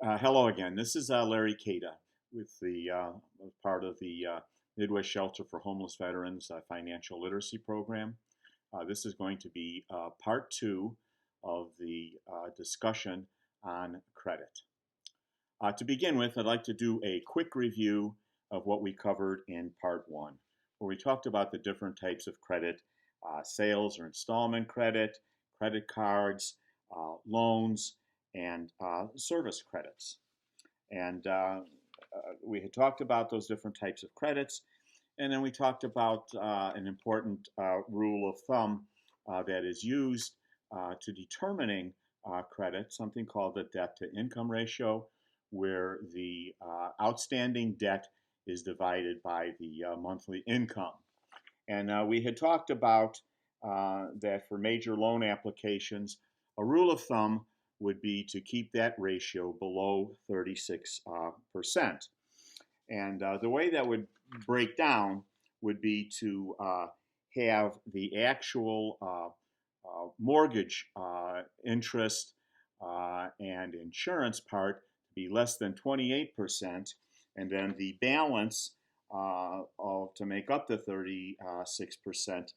Hello again. This is Larry Cada with the part of the Midwest Shelter for Homeless Veterans Financial Literacy Program. This is going to be part two of the discussion on credit. To begin with, I'd like to do a quick review of what we covered in part one, where we talked about the different types of credit, sales or installment credit cards, loans, and service credits. And we had talked about those different types of credits. And then we talked about an important rule of thumb that is used to determining credit, something called the debt to income ratio, where the outstanding debt is divided by the monthly income. And we had talked about that for major loan applications, a rule of thumb would be to keep that ratio below 36%. And the way that would break down would be to have the actual mortgage interest and insurance part be less than 28%, and then the balance to make up the 36%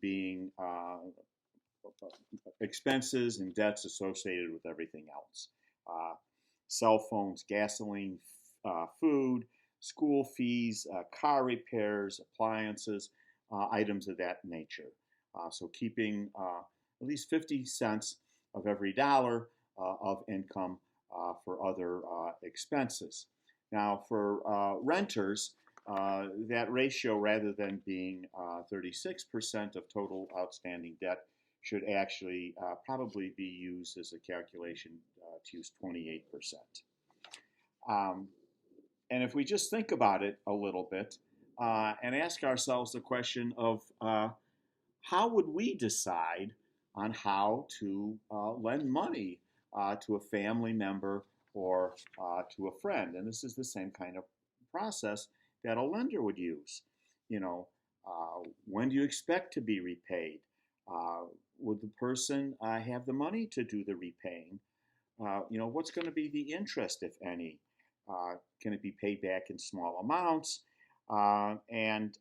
being expenses and debts associated with everything else. Cell phones, gasoline, food, school fees, car repairs, appliances, items of that nature. So keeping at least 50 cents of every dollar of income for other expenses. Now, for renters, that ratio, rather than being 36% of total outstanding debt, should actually probably be used as a calculation to use 28%. And if we just think about it a little bit and ask ourselves the question of how would we decide on how to lend money to a family member or to a friend? And this is the same kind of process that a lender would use. You know, when do you expect to be repaid? Would the person have the money to do the repaying? What's going to be the interest, if any? Can it be paid back in small amounts? And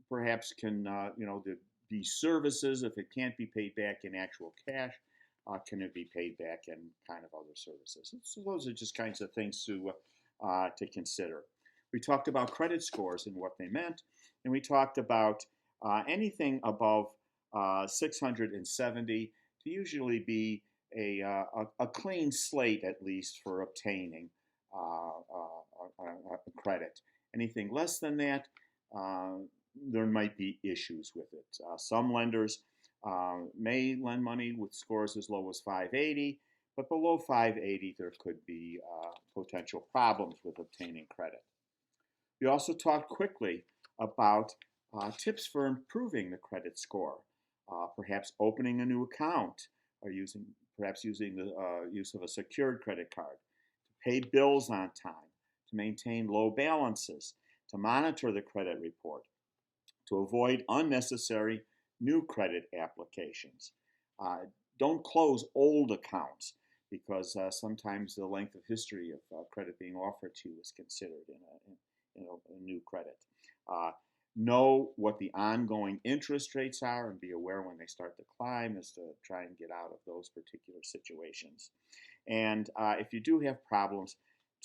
perhaps can, the services, if it can't be paid back in actual cash, can it be paid back in kind of other services? So those are just kinds of things to consider. We talked about credit scores and what they meant, and we talked about anything above 670 to usually be a clean slate, at least, for obtaining a credit. Anything less than that, there might be issues with it. Some lenders may lend money with scores as low as 580, but below 580 there could be potential problems with obtaining credit. We also talked quickly about tips for improving the credit score, perhaps opening a new account or perhaps using the use of a secured credit card, to pay bills on time, to maintain low balances, to monitor the credit report, to avoid unnecessary new credit applications. Don't close old accounts because sometimes the length of history of credit being offered to you is considered in a new credit. Know what the ongoing interest rates are and be aware when they start to climb, as to try and get out of those particular situations. And if you do have problems,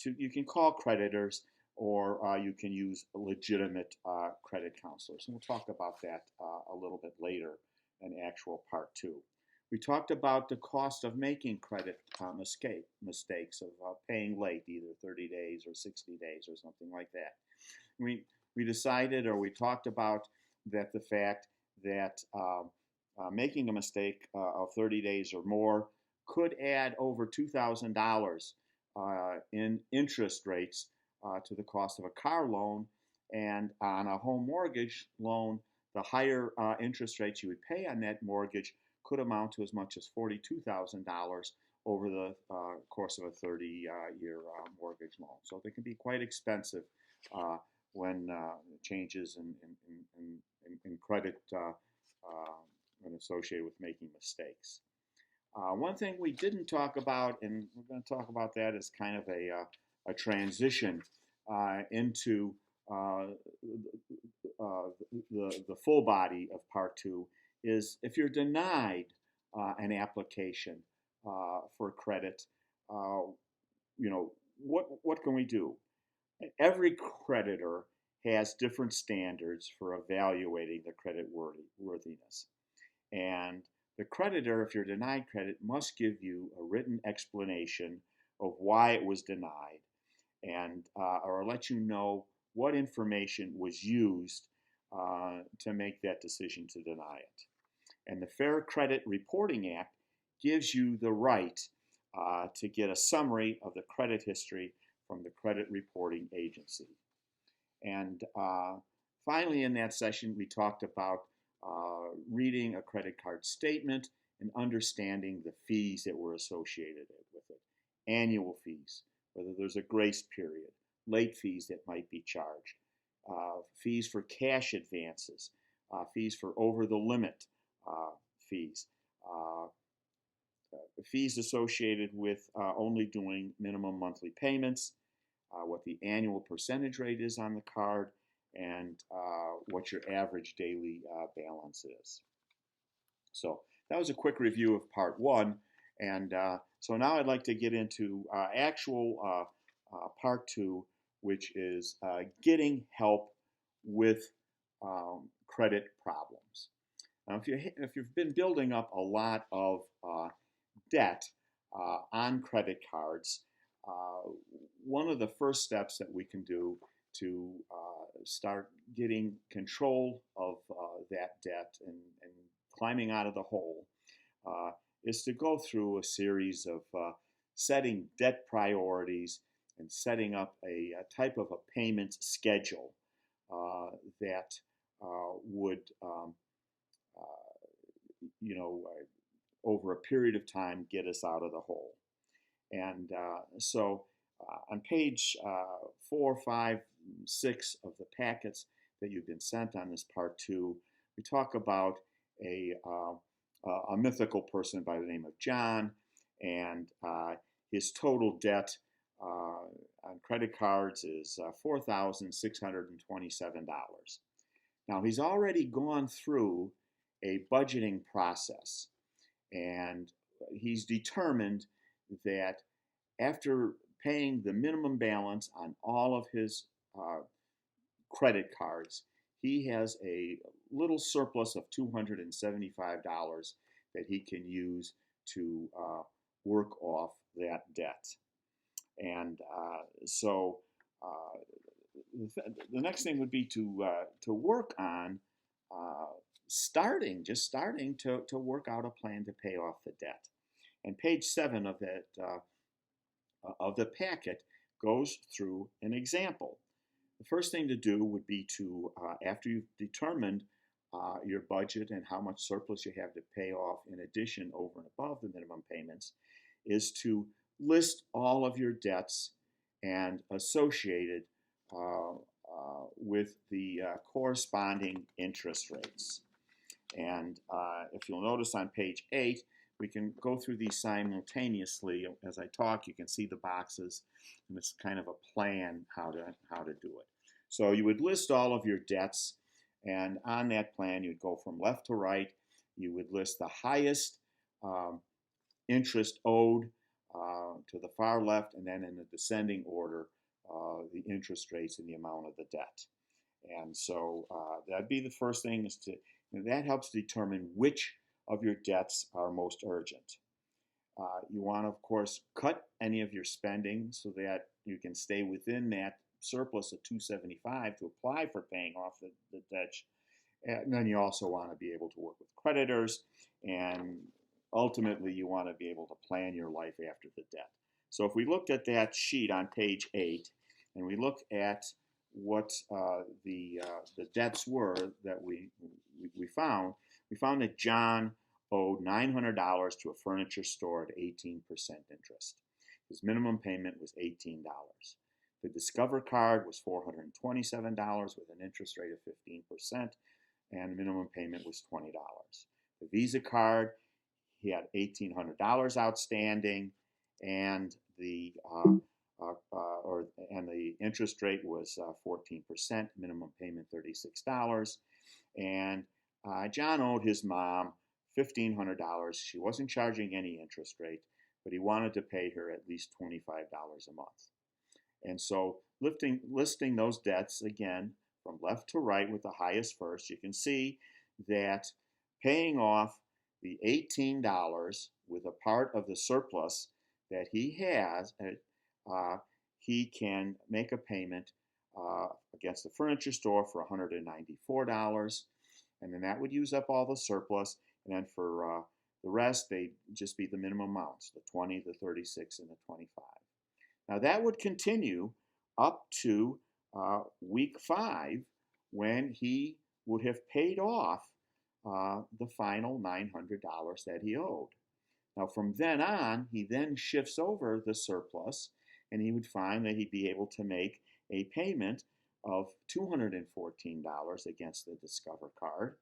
you can call creditors, or you can use legitimate credit counselors. And we'll talk about that a little bit later in actual part two. We talked about the cost of making credit mistakes, of paying late, either 30 days or 60 days or something like that. We decided, or we talked about, that the fact that making a mistake of 30 days or more could add over $2,000 in interest rates to the cost of a car loan. And on a home mortgage loan, the higher interest rates you would pay on that mortgage could amount to as much as $42,000 over the course of a 30-year mortgage loan. So they can be quite expensive when changes in credit when associated with making mistakes. One thing we didn't talk about, and we're going to talk about that as kind of a transition into uh, the full body of Part 2, is if you're denied an application for credit, uh, what can we do? Every creditor has different standards for evaluating the credit worthiness. And the creditor, if you're denied credit, must give you a written explanation of why it was denied, and or let you know what information was used to make that decision to deny it. And the Fair Credit Reporting Act gives you the right to get a summary of the credit history from the credit reporting agency. And finally, in that session, we talked about reading a credit card statement and understanding the fees that were associated with it. Annual fees, whether there's a grace period, late fees that might be charged, fees for cash advances, fees for over the limit fees, fees associated with only doing minimum monthly payments, what the annual percentage rate is on the card, and what your average daily balance is. So that was a quick review of Part 1. And so now I'd like to get into actual Part 2, which is getting help with credit problems. Now, if you've been building up a lot of debt on credit cards, one of the first steps that we can do to start getting control of that debt and climbing out of the hole is to go through a series of setting debt priorities and setting up a type of a payment schedule that would, over a period of time, get us out of the hole. And so on page 4, 5, 6 of the packets that you've been sent on this Part 2, we talk about a mythical person by the name of John, and his total debt on credit cards is $4,627. Now, he's already gone through a budgeting process, and he's determined that after paying the minimum balance on all of his credit cards, he has a little surplus of $275 that he can use to work off that debt. And so the next thing would be to work on starting to work out a plan to pay off the debt. And page 7 of that of the packet goes through an example. The first thing to do would be to, after you've determined your budget and how much surplus you have to pay off in addition over and above the minimum payments, is to list all of your debts and associated with the corresponding interest rates. And if you'll notice on page 8, we can go through these simultaneously. As I talk, you can see the boxes, and it's kind of a plan how to do it. So you would list all of your debts, and on that plan, you'd go from left to right. You would list the highest interest owed to the far left, and then in the descending order, the interest rates and the amount of the debt. And so that'd be the first thing, is to, that helps determine which of your debts are most urgent. You want to, of course, cut any of your spending so that you can stay within that surplus of $275 to apply for paying off the debt. And then you also want to be able to work with creditors, and ultimately you want to be able to plan your life after the debt. So if we looked at that sheet on page 8, and we look at what the debts were that we found that John owed $900 to a furniture store at 18% interest. His minimum payment was $18. The Discover card was $427 with an interest rate of 15%, and the minimum payment was $20. The Visa card, he had $1,800 outstanding, and the interest rate was 14%, minimum payment $36, and John owed his mom $1,500. She wasn't charging any interest rate, but he wanted to pay her at least $25 a month. And so listing those debts again from left to right with the highest first, you can see that paying off the $18 with a part of the surplus that he has, he can make a payment against the furniture store for $194, and then that would use up all the surplus, and then for the rest, they'd just be the minimum amounts, the 20, the 36, and the 25. Now that would continue up to week 5, when he would have paid off the final $900 that he owed. Now from then on, he then shifts over the surplus, and he would find that he'd be able to make a payment of $214 against the Discover card,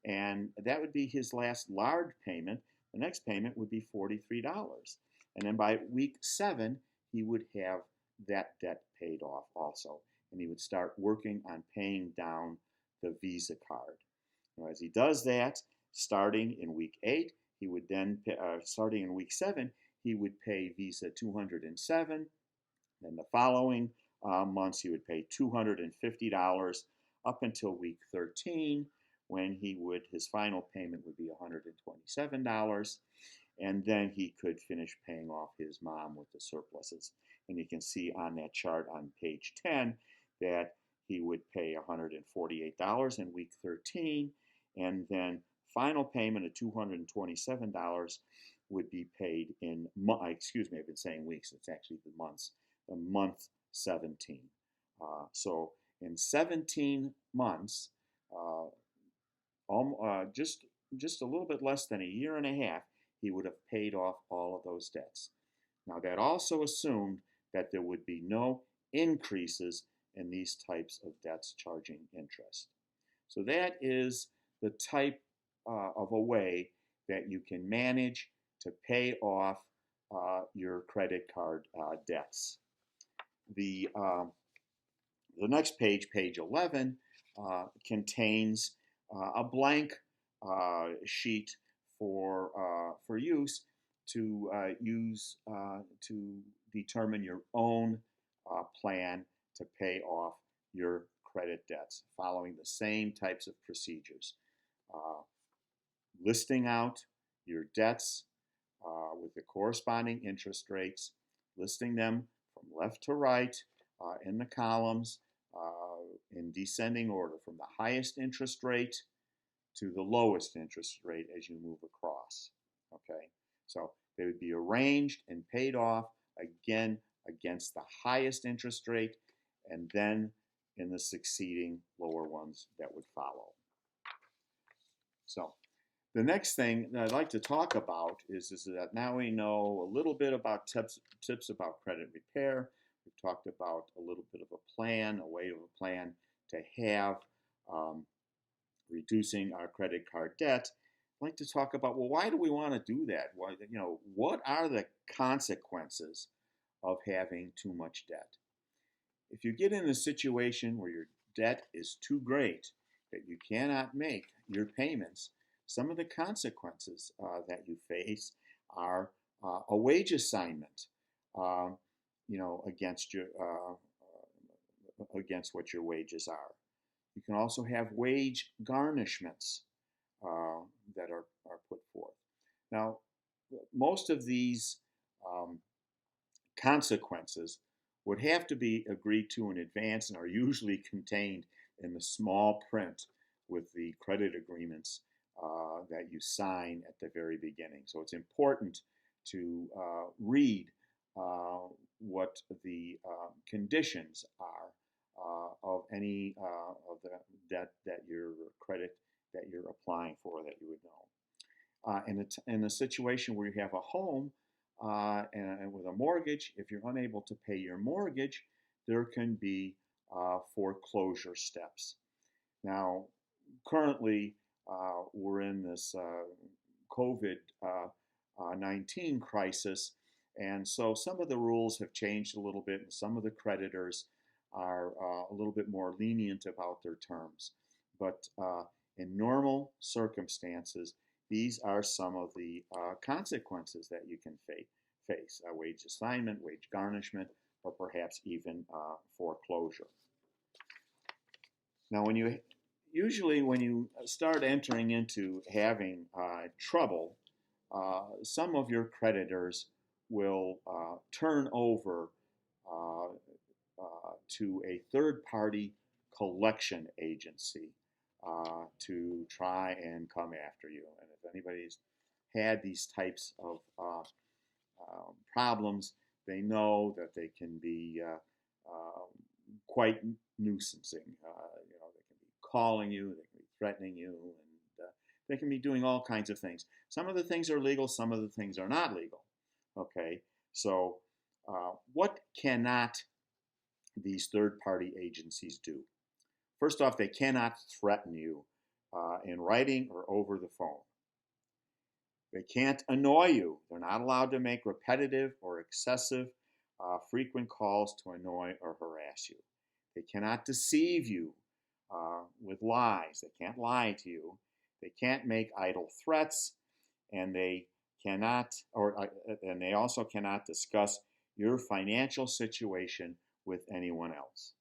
and that would be his last large payment. The next payment would be $43, and then by week 7, he would have that debt paid off also, and he would start working on paying down the Visa card. Now, as he does that, starting in week 8, he would then, starting in week 7, he would pay Visa $207. Then the following months, he would pay $250 up until week 13, when his final payment would be $127, and then he could finish paying off his mom with the surpluses. And you can see on that chart on page 10 that he would pay $148 in week 13, and then final payment of $227 would be paid in, excuse me, I've been saying weeks, it's actually the months, the month 17. So in 17 months, just a little bit less than a year and a half, he would have paid off all of those debts. Now that also assumed that there would be no increases in these types of debts charging interest. So that is the type of a way that you can manage to pay off your credit card debts. The next page, page 11, contains a blank sheet for use to determine your own plan to pay off your credit debts, following the same types of procedures. Listing out your debts with the corresponding interest rates, listing them from left to right in the columns in descending order, from the highest interest rate to the lowest interest rate as you move across. Okay, so they would be arranged and paid off again against the highest interest rate, and then in the succeeding lower ones that would follow. So the next thing that I'd like to talk about is that now we know a little bit about tips about credit repair. We've talked about a little bit of a plan, a way of a plan to have reducing our credit card debt. I'd like to talk about, well, why do we want to do that? Why, what are the consequences of having too much debt? If you get in a situation where your debt is too great, that you cannot make your payments, some of the consequences that you face are a wage assignment, against what your wages are. You can also have wage garnishments that are put forth. Now, most of these consequences would have to be agreed to in advance and are usually contained in the small print with the credit agreements that you sign at the very beginning. So it's important to read what the conditions are of any of the debt that your credit that you're applying for, that you would know. In a situation where you have a home and with a mortgage, if you're unable to pay your mortgage, there can be foreclosure steps. Now, currently, we're in this COVID 19 crisis. And so some of the rules have changed a little bit, and some of the creditors are a little bit more lenient about their terms. But in normal circumstances, these are some of the consequences that you can face: wage assignment, wage garnishment, or perhaps even foreclosure. Now, usually when you start entering into having trouble, some of your creditors will turn over to a third-party collection agency to try and come after you. And if anybody's had these types of problems, they know that they can be quite nuisancing. They can be calling you, they can be threatening you, and they can be doing all kinds of things. Some of the things are legal, some of the things are not legal. Okay, so what cannot these third-party agencies do? First off, they cannot threaten you in writing or over the phone. They can't annoy you. They're not allowed to make repetitive or excessive frequent calls to annoy or harass you. They cannot deceive you with lies. They can't lie to you. They can't make idle threats, and they also cannot discuss your financial situation with anyone else.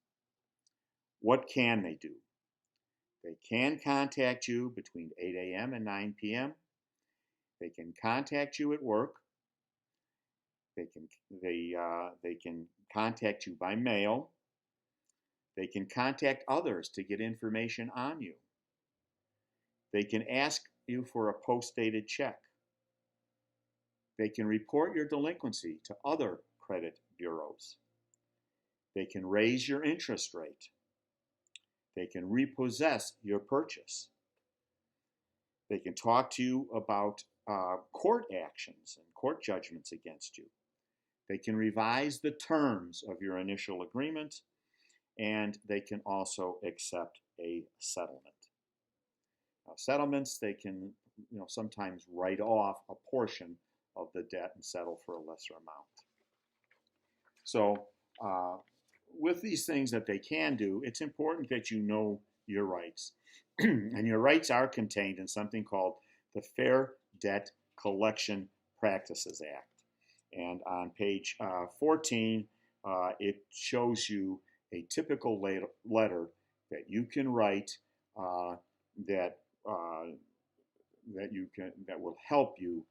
What can they do? They can contact you between 8 a.m. and 9 p.m. They can contact you at work. They can contact you by mail. They can contact others to get information on you. They can ask you for a post-dated check. They can report your delinquency to other credit bureaus. They can raise your interest rate. They can repossess your purchase. They can talk to you about court actions and court judgments against you. They can revise the terms of your initial agreement, and they can also accept a settlement. Now, settlements, they can sometimes write off a portion of the debt and settle for a lesser amount. So with these things that they can do, it's important that you know your rights. And your rights are contained in something called the Fair Debt Collection Practices Act. And on page 14, it shows you a typical letter that you can write that will help you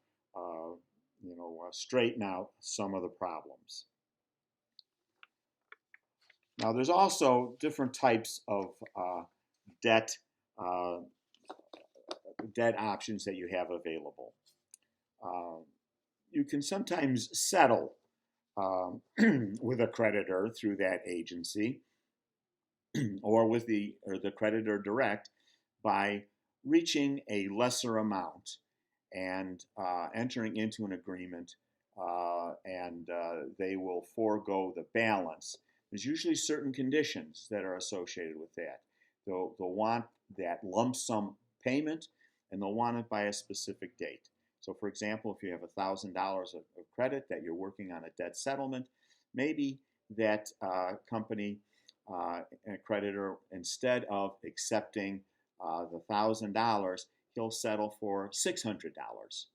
straighten out some of the problems. Now, there's also different types of debt options that you have available. You can sometimes settle with a creditor through that agency, or with the creditor direct, by reaching a lesser amount and entering into an agreement, and they will forego the balance. There's usually certain conditions that are associated with that. They'll want that lump sum payment, and they'll want it by a specific date. So, for example, if you have $1,000 of credit that you're working on a debt settlement, maybe that company and creditor, instead of accepting the $1,000, he'll settle for $600.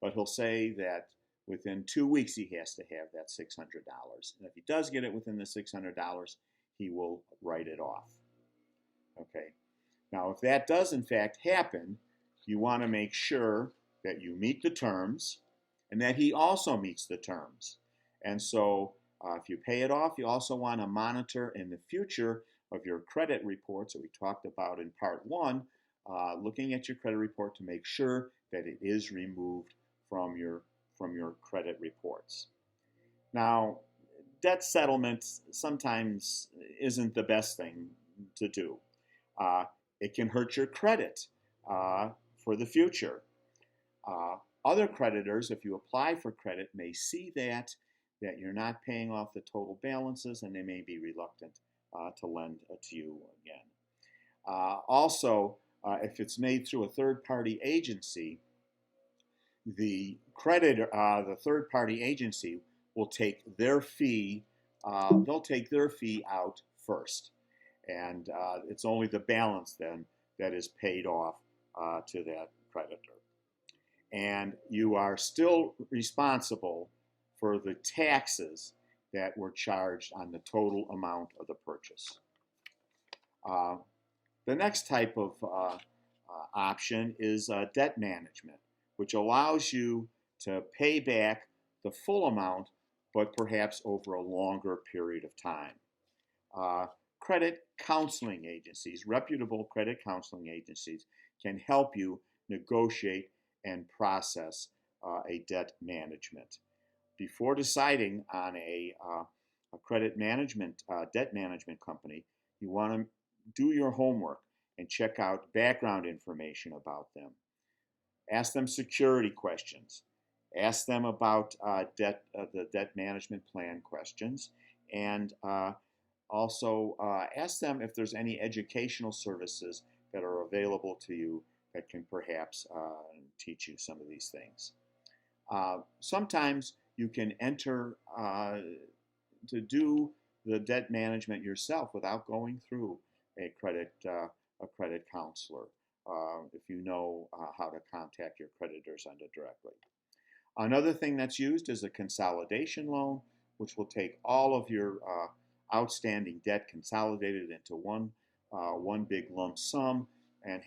But he'll say that within 2 weeks he has to have that $600. And if he does get it within the $600, he will write it off. Okay. Now, if that does in fact happen, you want to make sure that you meet the terms and that he also meets the terms. And so if you pay it off, you also want to monitor in the future of your credit reports that we talked about in part 1, looking at your credit report to make sure that it is removed from your credit reports. Now, debt settlement sometimes isn't the best thing to do. It can hurt your credit for the future. Other creditors, if you apply for credit, may see that you're not paying off the total balances, and they may be reluctant to lend to you again. Also, if it's made through a third-party agency, the the third-party agency will take their fee. They'll take their fee out first, and it's only the balance then that is paid off to that creditor. And you are still responsible for the taxes that were charged on the total amount of the purchase. The next type of option is debt management, which allows you to pay back the full amount, but perhaps over a longer period of time. Credit counseling agencies, reputable credit counseling agencies, can help you negotiate and process a debt management. Before deciding on a credit management, debt management company, you want to do your homework and check out background information about them. Ask them security questions. Ask them about the debt management plan questions, and also ask them if there's any educational services that are available to you that can perhaps teach you some of these things. Sometimes you can enter to do the debt management yourself without going through a credit counselor if you know how to contact your creditors directly. Another thing that's used is a consolidation loan, which will take all of your outstanding debt consolidated into one big lump sum and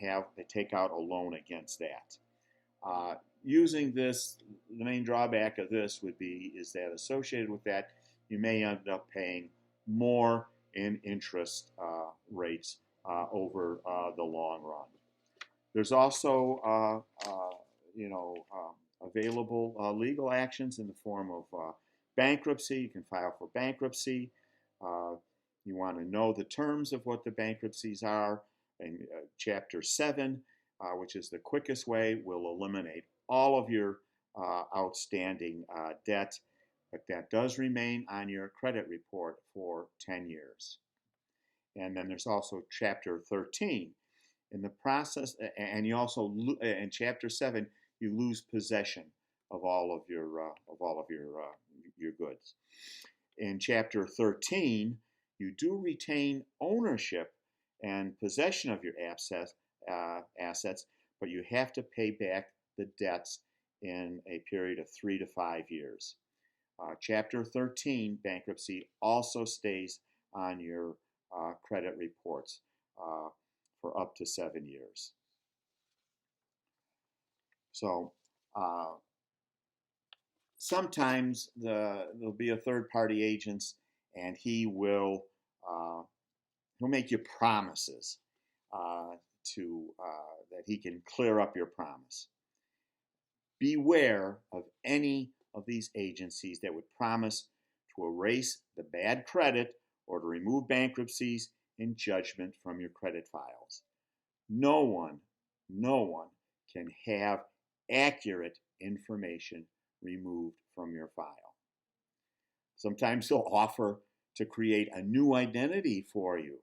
take out a loan against that. Using this, the main drawback of this is that associated with that, you may end up paying more in interest rates over the long run. There's also, available legal actions in the form of bankruptcy. You can file for bankruptcy. You want to know the terms of what the bankruptcies are. And Chapter 7, which is the quickest way, will eliminate all of your outstanding debt, but that does remain on your credit report for 10 years. And then there's also Chapter 13. In the process, and you also in Chapter 7, you lose possession of all of your goods. In Chapter 13, you do retain ownership and possession of your assets, but you have to pay back the debts in a period of 3 to 5 years. Chapter 13, bankruptcy, also stays on your credit reports for up to 7 years. So sometimes there'll be a third-party agent, and he'll make you promises that he can clear up your promise. Beware of any of these agencies that would promise to erase the bad credit or to remove bankruptcies in judgment from your credit files. No one can have accurate information removed from your file. Sometimes they'll offer to create a new identity for you.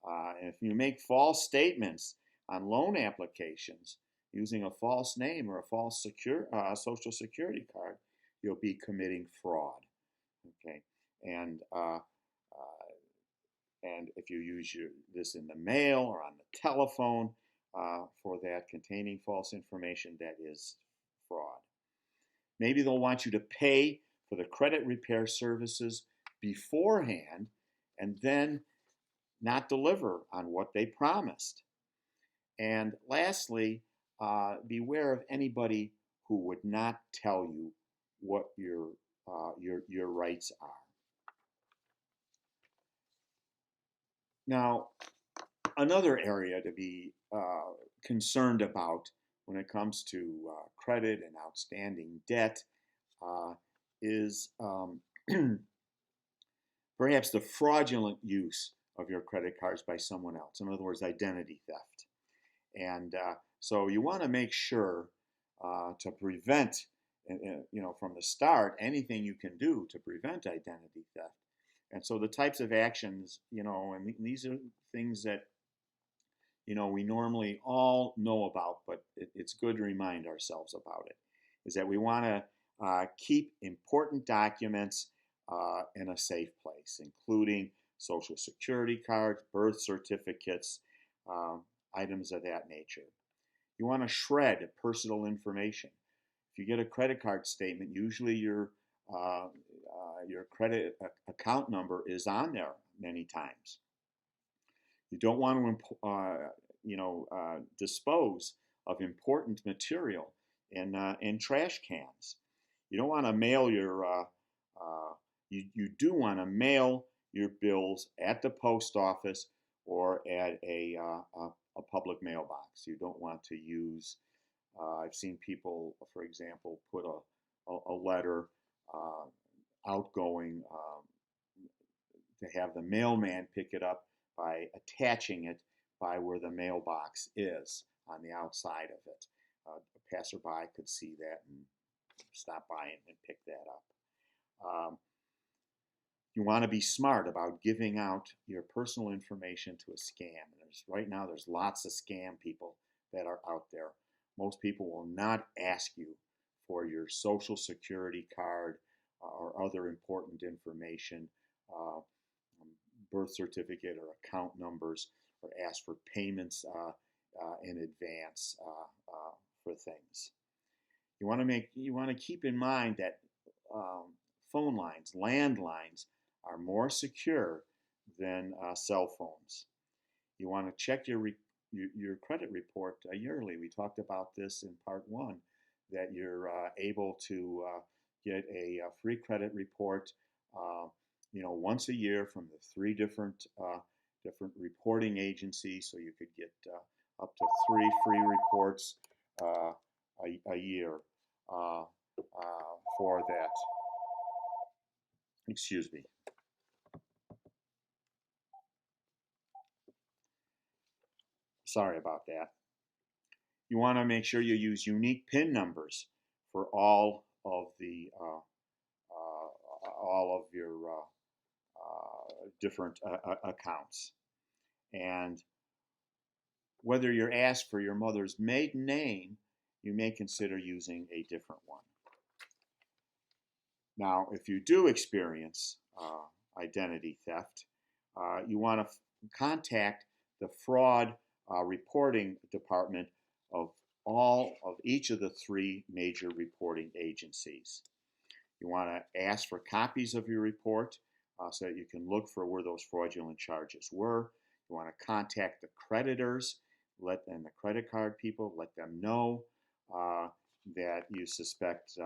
And if you make false statements on loan applications using a false name or a false social security card, you'll be committing fraud. Okay, and if you use this in the mail or on the telephone for that containing false information, that is fraud. Maybe they'll want you to pay for the credit repair services beforehand and then not deliver on what they promised. And lastly, beware of anybody who would not tell you what your rights are. Now, another area to be concerned about when it comes to credit and outstanding debt is perhaps the fraudulent use of your credit cards by someone else. In other words, identity theft. And so you want to make sure to prevent, from the start, anything you can do to prevent identity theft. And so the types of actions, and these are things that, we normally all know about, but it's good to remind ourselves about it. is that we want to keep important documents in a safe place, including Social Security cards, birth certificates, items of that nature. You want to shred personal information. If you get a credit card statement, usually your credit account number is on there many times. You don't want to dispose of important material in trash cans. You don't want to mail you do want to mail your bills at the post office or at a public mailbox. You don't want to use, I've seen people, for example, put a letter outgoing to have the mailman pick it up by attaching it by where the mailbox is on the outside of it. A passerby could see that and stop by and pick that up. You want to be smart about giving out your personal information to a scam. Right now, there's lots of scam people that are out there. Most people will not ask you for your Social Security card or other important information, birth certificate or account numbers, or ask for payments in advance for things. You want to keep in mind that phone lines, landlines, are more secure than cell phones. You want to check your credit report yearly. We talked about this in part 1, that you're able to get a free credit report, once a year from the 3 different reporting agencies. So you could get up to 3 free reports a year for that. Excuse me. Sorry about that. You want to make sure you use unique PIN numbers for all of your different accounts. And whether you're asked for your mother's maiden name, you may consider using a different one. Now, if you do experience identity theft, you want to contact the fraud reporting department of each of the 3 major reporting agencies. You want to ask for copies of your report so that you can look for where those fraudulent charges were. You want to contact the creditors, and the credit card people, let them know that you suspect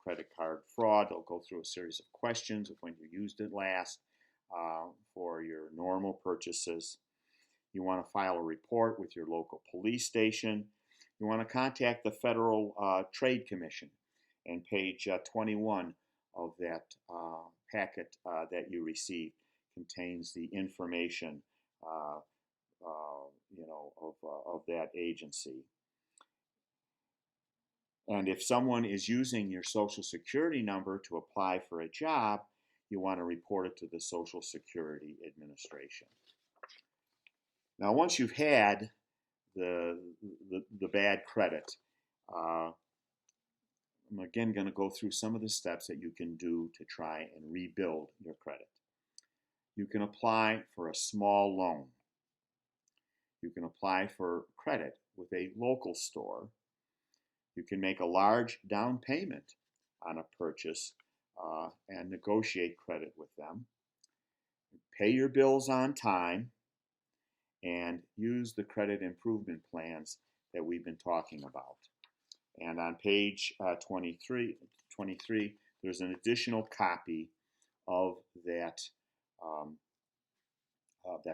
credit card fraud. They'll go through a series of questions of when you used it last for your normal purchases. You want to file a report with your local police station. You want to contact the Federal Trade Commission, and page 21 of that packet that you received contains the information of that agency. And if someone is using your Social Security number to apply for a job, you want to report it to the Social Security Administration. Now, once you've had the bad credit, I'm again going to go through some of the steps that you can do to try and rebuild your credit. You can apply for a small loan. You can apply for credit with a local store. You can make a large down payment on a purchase and negotiate credit with them. Pay your bills on time and use the credit improvement plans that we've been talking about. And on page 23, there's an additional copy of that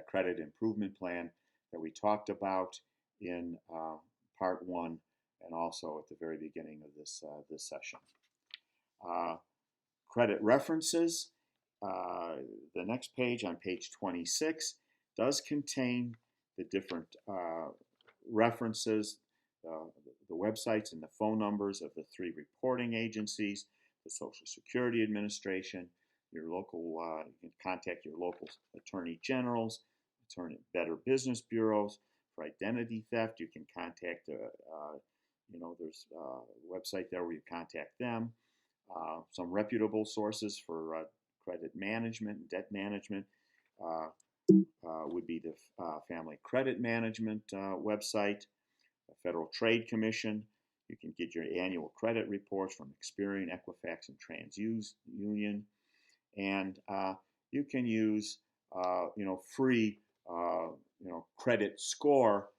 credit improvement plan that we talked about in part 1 and also at the very beginning of this session. Credit references. The next page, on page 26, does contain the different references, the websites and the phone numbers of the 3 reporting agencies, the Social Security Administration, your local, you can contact your local attorney generals, Better Business Bureaus. For identity theft, you can contact there's a website there where you contact them. Some reputable sources for credit management and debt management uh, would be the Family Credit Management website, the Federal Trade Commission. You can get your annual credit reports from Experian, Equifax, and TransUnion, and you can use free credit score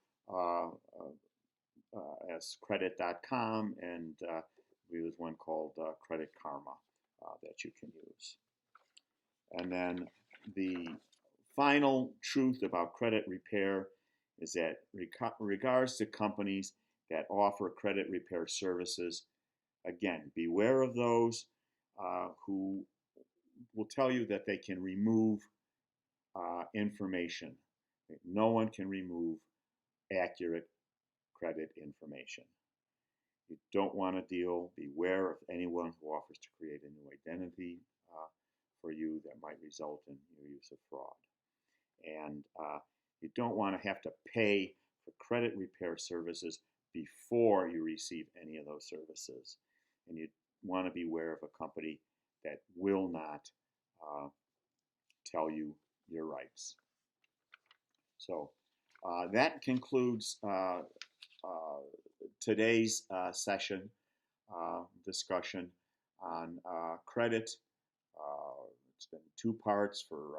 as credit.com, and there's one called Credit Karma that you can use. And then the final truth about credit repair is that regards to companies that offer credit repair services, again, beware of those who will tell you that they can remove information. No one can remove accurate credit information. You don't want to beware of anyone who offers to create a new identity for you that might result in your use of fraud. And you don't want to have to pay for credit repair services before you receive any of those services. And you want to beware of a company that will not tell you your rights. So that concludes today's session discussion on credit. It's been two parts for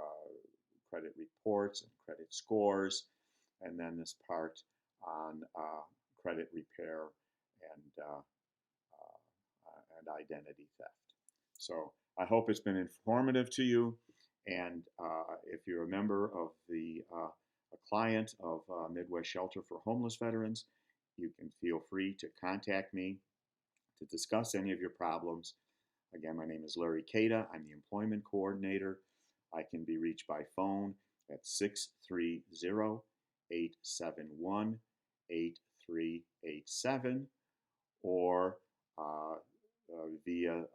credit reports and credit scores, and then this part on credit repair and identity theft. So I hope it's been informative to you, and if you're a member of a client of Midwest Shelter for Homeless Veterans, you can feel free to contact me to discuss any of your problems. Again, my name is Larry Cada. I'm the employment coordinator. I can be reached by phone at 630-871-8387 or via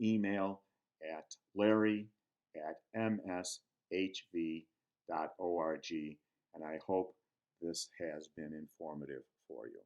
email at larry@mshv.org. And I hope this has been informative for you.